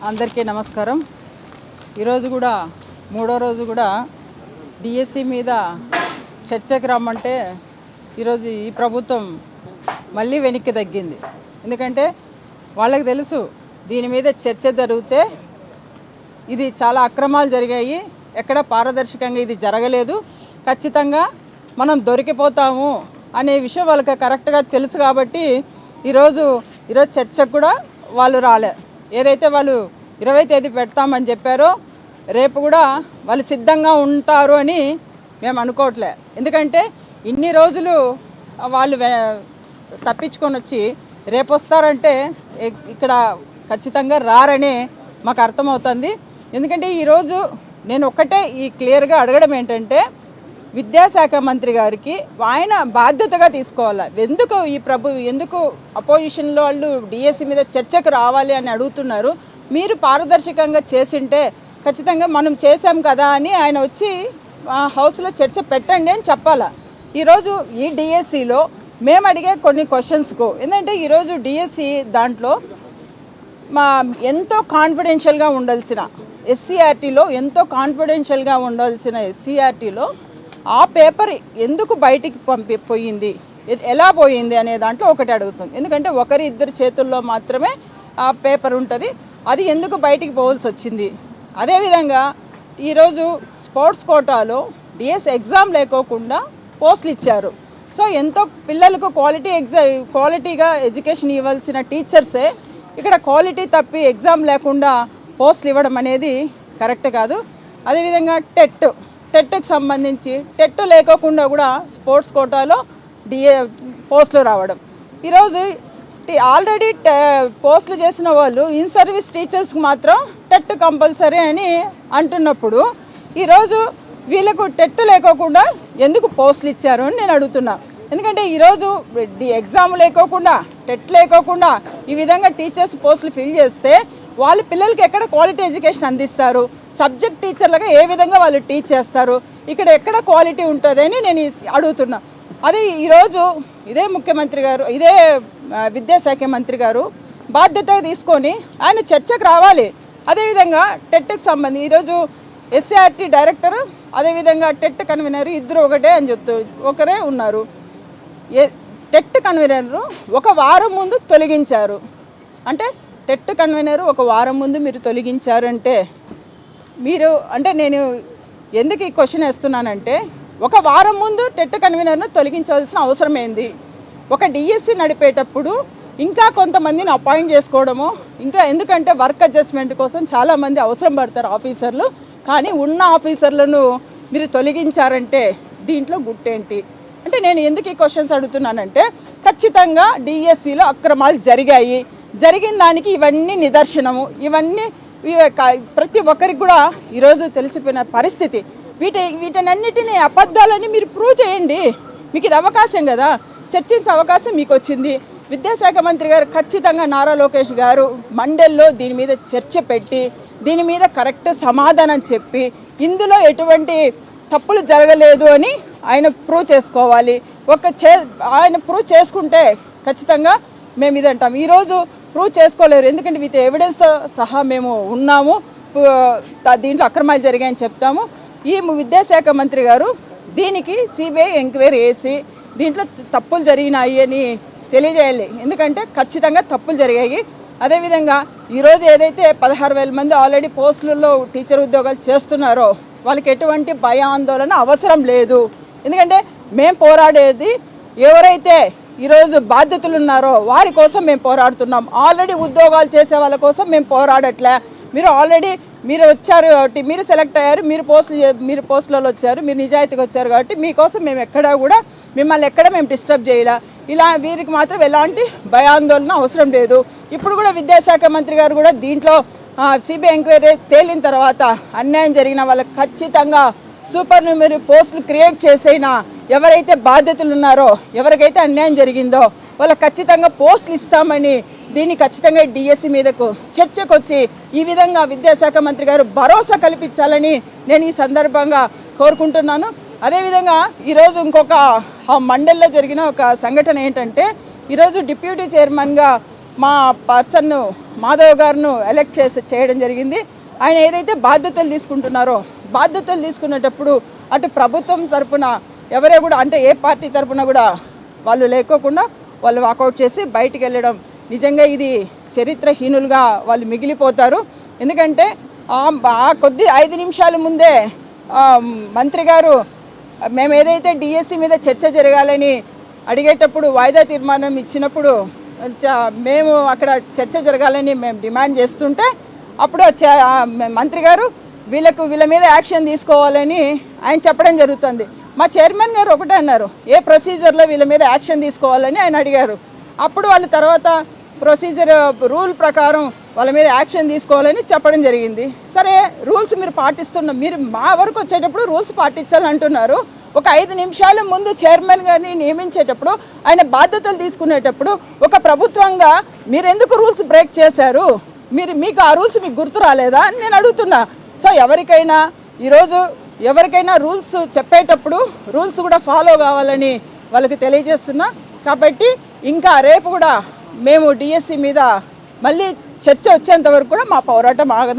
అందరికీ నమస్కారం. ఈరోజు కూడా మూడో రోజు కూడా డిఎస్సి మీద చర్చకు రమ్మంటే ఈరోజు ఈ ప్రభుత్వం మళ్ళీ వెనక్కి తగ్గింది. ఎందుకంటే వాళ్ళకి తెలుసు దీని మీద చర్చ జరిగితే ఇది చాలా అక్రమాలు జరిగాయి, ఎక్కడ పారదర్శకంగా ఇది జరగలేదు, ఖచ్చితంగా మనం దొరికిపోతాము అనే విషయం వాళ్ళకి కరెక్ట్గా తెలుసు. కాబట్టి ఈరోజు చర్చకు కూడా వాళ్ళు రాలే. ఏదైతే వాళ్ళు 20వ తేదీ పెడతామని చెప్పారో రేపు కూడా వాళ్ళు సిద్ధంగా ఉంటారు అని మేము అనుకోవట్లే. ఎందుకంటే ఇన్ని రోజులు వాళ్ళు తప్పించుకొని వచ్చి రేపు వస్తారంటే ఇక్కడ ఖచ్చితంగా రారని మాకు అర్థమవుతుంది. ఎందుకంటే ఈరోజు నేను ఒక్కటే క్లియర్గా అడగడం ఏంటంటే విద్యాశాఖ మంత్రి గారికి ఆయన బాధ్యతగా తీసుకోవాలి. ఎందుకు అపోజిషన్లో వాళ్ళు డిఎస్సి మీద చర్చకు రావాలి అని అడుగుతున్నారు. మీరు పారదర్శకంగా చేసింటే ఖచ్చితంగా మనం చేసాం కదా అని ఆయన వచ్చి హౌస్లో చర్చ పెట్టండి అని చెప్పాలి. ఈరోజు ఈ డిఎస్సిలో మేము అడిగే కొన్ని క్వశ్చన్స్కు ఏంటంటే ఈరోజు డిఎస్సి దాంట్లో ఎంతో కాన్ఫిడెన్షియల్గా ఉండాల్సిన ఎస్సీఆర్టీలో ఎస్సీఆర్టీలో ఆ పేపర్ ఎందుకు బయటికి పోయింది, ఎలా పోయింది అనే దాంట్లో ఒకటి అడుగుతుంది. ఎందుకంటే ఒకరి ఇద్దరు చేతుల్లో మాత్రమే ఆ పేపర్ ఉంటుంది, అది ఎందుకు బయటికి పోవాల్సి వచ్చింది. అదేవిధంగా ఈరోజు స్పోర్ట్స్ కోటాలో డిఎస్ ఎగ్జామ్ లేకోకుండా పోస్టులు ఇచ్చారు. సో ఎంతో పిల్లలకు క్వాలిటీగా ఎడ్యుకేషన్ ఇవ్వాల్సిన టీచర్సే ఇక్కడ క్వాలిటీ తప్పి ఎగ్జామ్ లేకుండా పోస్టులు ఇవ్వడం అనేది కరెక్ట్ కాదు. అదేవిధంగా టెట్కి సంబంధించి టెట్ లేకోకుండా కూడా స్పోర్ట్స్ కోటాలో పోస్టులు రావడం. ఈరోజు ఆల్రెడీ పోస్టులు చేసిన వాళ్ళు ఇన్ సర్వీస్ టీచర్స్కి మాత్రం టెట్ కంపల్సరీ అని అంటున్నప్పుడు ఈరోజు వీళ్ళకు టెట్ లేకోకుండా ఎందుకు పోస్టులు ఇచ్చారు అని నేను అడుగుతున్నా. ఎందుకంటే ఈరోజు ఎగ్జామ్ లేకోకుండా టెట్ లేకోకుండా ఈ విధంగా టీచర్స్ పోస్టులు ఫిల్ చేస్తే వాళ్ళ పిల్లలకి ఎక్కడ క్వాలిటీ ఎడ్యుకేషన్ అందిస్తారు, సబ్జెక్ట్ టీచర్లుగా ఏ విధంగా వాళ్ళు టీచ్ చేస్తారు, ఇక్కడ ఎక్కడ క్వాలిటీ ఉంటుందని నేను అడుగుతున్నా. అదే ఈరోజు ఇదే ముఖ్యమంత్రి గారు, ఇదే విద్యాశాఖ మంత్రి గారు బాధ్యత తీసుకొని ఆయన చర్చకు రావాలి. అదేవిధంగా టెట్కి సంబంధించి ఈరోజు ఎస్సీఆర్టీ డైరెక్టర్ అదేవిధంగా టెట్ కన్వీనర్ ఇద్దరు ఒకరే ఉన్నారు. టెట్ కన్వీనర్ ఒక వారం ముందు తొలగించారు. అంటే టెట్ కన్వీనర్ ఒక వారం ముందు మీరు తొలగించారంటే నేను ఎందుకు ఈ క్వశ్చన్ వేస్తున్నానంటే ఒక వారం ముందు టెట్ కన్వీనర్ను తొలగించాల్సిన అవసరం ఏంది? ఒక డిఎస్సి నడిపేటప్పుడు ఇంకా కొంతమందిని అపాయింట్ చేసుకోవడము, ఇంకా ఎందుకంటే వర్క్ అడ్జస్ట్మెంట్ కోసం చాలామంది అవసరం పడతారు ఆఫీసర్లు, కానీ ఉన్న ఆఫీసర్లను మీరు తొలగించారంటే దీంట్లో గుట్టేంటి? అంటే నేను ఎందుకు ఈ క్వశ్చన్స్ అడుగుతున్నానంటే ఖచ్చితంగా డిఎస్సిలో అక్రమాలు జరిగిన దానికి ఇవన్నీ నిదర్శనము. ఇవన్నీ ప్రతి ఒక్కరికి కూడా ఈరోజు తెలిసిపోయిన పరిస్థితి. వీటన్నిటిని అబద్ధాలని మీరు ప్రూవ్ చేయండి. మీకు ఇది అవకాశం కదా, చర్చించే అవకాశం మీకు వచ్చింది. విద్యాశాఖ మంత్రి గారు ఖచ్చితంగా నారా లోకేష్ గారు మండలిలో దీని మీద చర్చ పెట్టి దీని మీద కరెక్ట్ సమాధానం చెప్పి ఇందులో ఎటువంటి తప్పులు జరగలేదు అని ఆయన ప్రూవ్ చేసుకోవాలి. ఆయన ప్రూవ్ చేసుకుంటే ఖచ్చితంగా మేము ఇది అంటాం. ఈరోజు ప్రూవ్ చేసుకోలేరు, ఎందుకంటే విత్ ఎవిడెన్స్తో సహా మేము ఉన్నాము, దీంట్లో అక్రమాలు జరిగాయని చెప్తాము. ఈ విద్యాశాఖ మంత్రి గారు దీనికి సిబిఐ ఎంక్వైరీ వేసి దీంట్లో తప్పులు జరిగినాయి అని తెలియజేయాలి. ఎందుకంటే ఖచ్చితంగా తప్పులు జరిగాయి. అదేవిధంగా ఈరోజు ఏదైతే 16,000 మంది ఆల్రెడీ పోస్టులలో టీచర్ ఉద్యోగాలు చేస్తున్నారో వాళ్ళకి ఎటువంటి భయాందోళన అవసరం లేదు. ఎందుకంటే మేము పోరాడేది ఎవరైతే ఈరోజు బాధ్యతలు ఉన్నారో వారి కోసం మేము పోరాడుతున్నాం. ఆల్రెడీ ఉద్యోగాలు చేసే వాళ్ళ కోసం మేము పోరాడట్లే. మీరు వచ్చారు కాబట్టి, మీరు సెలెక్ట్ అయ్యారు, మీరు పోస్టులలో వచ్చారు, మీరు నిజాయితీగా వచ్చారు కాబట్టి మీకోసం మేము మిమ్మల్ని ఎక్కడ మేము డిస్టర్బ్ చేయలే. వీరికి మాత్రం ఎలాంటి భయాందోళన అవసరం లేదు. ఇప్పుడు కూడా విద్యాశాఖ మంత్రి గారు కూడా దీంట్లో సిబిఐ ఎంక్వైరీ తేలిన తర్వాత అన్యాయం జరిగిన వాళ్ళకి ఖచ్చితంగా సూపర్ న్యూమరీ పోస్టులు క్రియేట్ చేసైనా ఎవరైతే బాధ్యతలు ఉన్నారో, ఎవరికైతే అన్యాయం జరిగిందో వాళ్ళకి ఖచ్చితంగా పోస్టులు ఇస్తామని దీన్ని ఖచ్చితంగా డిఎస్సి మీదకు చర్చకు వచ్చి ఈ విధంగా విద్యాశాఖ మంత్రి గారు భరోసా కల్పించాలని నేను ఈ సందర్భంగా కోరుకుంటున్నాను. అదేవిధంగా ఈరోజు ఇంకొక మండలిలో జరిగిన ఒక సంఘటన ఏంటంటే ఈరోజు డిప్యూటీ చైర్మన్గా మా పర్సన్ మాధవ్ గారును ఎలక్ట్ చేయడం జరిగింది. ఆయన ఏదైతే బాధ్యతలు తీసుకుంటున్నారో బాధ్యతలు తీసుకునేటప్పుడు అటు ప్రభుత్వం తరపున ఎవరే కూడా అంటే ఏ పార్టీ తరపున కూడా వాళ్ళు లేకోకుండా వాళ్ళు వాకౌట్ చేసి బయటికి వెళ్ళడం నిజంగా ఇది చరిత్రహీనులుగా వాళ్ళు మిగిలిపోతారు. ఎందుకంటే కొద్ది 5 నిమిషాల ముందే మంత్రి గారు మేము ఏదైతే డిఎస్సి మీద చర్చ జరగాలని అడిగేటప్పుడు వాయిదా తీర్మానం ఇచ్చినప్పుడు మేము అక్కడ చర్చ జరగాలని మేము డిమాండ్ చేస్తుంటే అప్పుడు మంత్రి గారు వీళ్ళ మీద యాక్షన్ తీసుకోవాలని ఆయన చెప్పడం జరుగుతుంది. మా చైర్మన్ గారు ఒకటే అన్నారు, ఏ ప్రొసీజర్లో వీళ్ళ మీద యాక్షన్ తీసుకోవాలని ఆయన అడిగారు. అప్పుడు వాళ్ళ తర్వాత ప్రొసీజర్ రూల్ ప్రకారం వాళ్ళ మీద యాక్షన్ తీసుకోవాలని చెప్పడం జరిగింది. సరే రూల్స్ మీరు మీరు మా వరకు వచ్చేటప్పుడు రూల్స్ పాటించాలంటున్నారు. ఒక 5 నిమిషాల ముందు చైర్మన్ గారిని నియమించేటప్పుడు ఆయన బాధ్యతలు తీసుకునేటప్పుడు ఒక ప్రభుత్వంగా మీరు ఎందుకు రూల్స్ బ్రేక్ చేశారు? మీకు ఆ రూల్స్ మీకు గుర్తు రాలేదా అని నేను అడుగుతున్నా. సో ఎవరికైనా రూల్స్ చెప్పేటప్పుడు రూల్స్ కూడా ఫాలో కావాలని వాళ్ళకి తెలియజేస్తున్నా. కాబట్టి ఇంకా రేపు కూడా మేము డిఎస్సి మీద మళ్ళీ చర్చ వచ్చేంత వరకు కూడా మా పోరాటం ఆగదు.